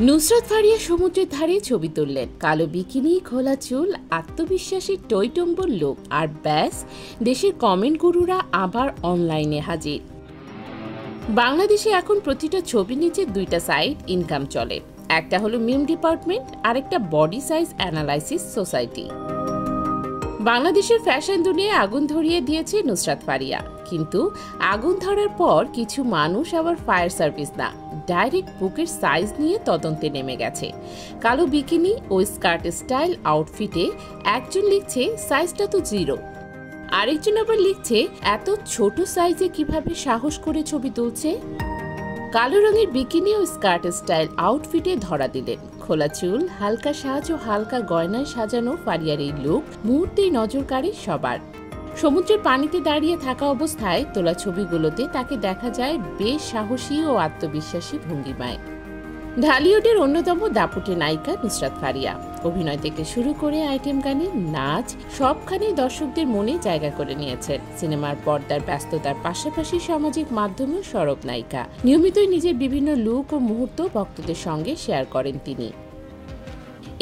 নুসরাত ফারিয়া সমুদ্রের ধারে ছবি তুললেন। কালো বিকিনি, খোলা চুল, আত্মবিশ্বাসী টইটম্বর লোক, আর ব্যাস, দেশের কমেন্ট গুরুরা আবার অনলাইনে হাজির। বাংলাদেশে এখন প্রতিটা ছবির নিচে দুইটা সাইট ইনকাম চলে। একটা হলো মিম ডিপার্টমেন্ট, আরেকটা বডি সাইজ অ্যানালাইসিস সোসাইটি। বাংলাদেশের ফ্যাশন দুনিয়ায় আগুন ধরিয়ে দিয়েছে নুসরাত ফারিয়া, কিন্তু আগুন ধরার পর কিছু মানুষ আবার ফায়ার সার্ভিস না, ডাইরেক্ট বুকের সাইজ নিয়ে তদন্তে নেমে গেছে। কালো বিকিনি ও স্কার্ট স্টাইল আউটফিটে একজন লিখছে সাইজটা তো 0, আরেকজন আবার লিখছে এত ছোট সাইজে কিভাবে সাহস করে ছবি তুলছে। কালো রঙের বিকিনি ও স্কার্ট স্টাইল আউটফিটে ধরা দিলেন। খোলা চুল, হালকা সাজ ও হালকা গয়নায় সাজানো ফারিয়ার এই লুক মুহূর্তেই নজর কাড়ে সবার। সমুদ্রের পানিতে দাঁড়িয়ে থাকা অবস্থায় তোলা ছবিগুলোতে তাকে দেখা যায় বেশ সাহসী ও আত্মবিশ্বাসী ভঙ্গিমায়। ঢালিউডের অন্যতম দাপুটে নায়িকা নুসরাত ফারিয়া অভিনয় থেকে শুরু করে আইটেম গানে, নাচ, সবখানেই দর্শকদের মনে জায়গা করে নিয়েছেন। সিনেমার পর্দার ব্যস্ততার পাশাপাশি সামাজিক মাধ্যমেও সরব নায়িকা। নিয়মিতই নিজের বিভিন্ন লুক ও মুহূর্ত ভক্তদের সঙ্গে শেয়ার করেন তিনি।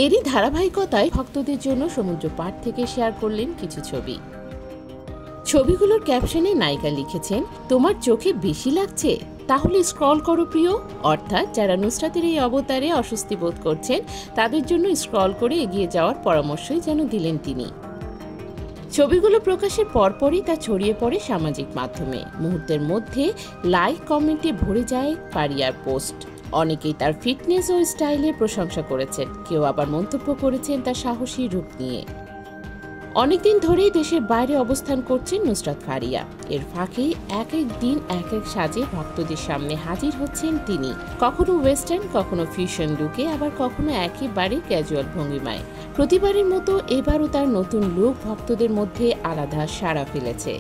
এরই ধারাবাহিকতায় ভক্তদের জন্য সমুদ্র পাড় থেকে শেয়ার করলেন কিছু ছবি। ছবিগুলোর ক্যাপশনে নায়িকা লিখেছেন, তোমার চোখে বেশি লাগছে? তাহলে স্ক্রল করো প্রিয়। অর্থাৎ যারা নুসরাতের এই অবতারে অস্বস্তি বোধ করছেন তাদের জন্য স্ক্রল করে এগিয়ে যাওয়ার পরামর্শই যেন দিলেন তিনি। ছবিগুলো প্রকাশের পরপরই তা ছড়িয়ে পড়ে সামাজিক মাধ্যমে। মুহূর্তের মধ্যে লাইক কমেন্টে ভরে যায় ফারিয়ার পোস্ট। অনেকেই তার ফিটনেস ও স্টাইলের প্রশংসা করেছেন, কেউ আবার মন্তব্য করেছেন তার সাহসী রূপ নিয়ে। অনেকদিন ধরেই দেশের বাইরে অবস্থান করছেন নুসরাত ফারিয়া। এর ফাঁকে এক এক দিন এক এক সাজে ভক্তদের সামনে হাজির হচ্ছেন তিনি। কখনো ওয়েস্টার্ন, কখনো ফিউশন লুকে, আবার কখনো একেবারে ক্যাজুয়াল ভঙ্গিমায়। প্রতিবারের মতো এবারও তার নতুন লুক ভক্তদের মধ্যে আলাদা সাড়া ফেলেছে।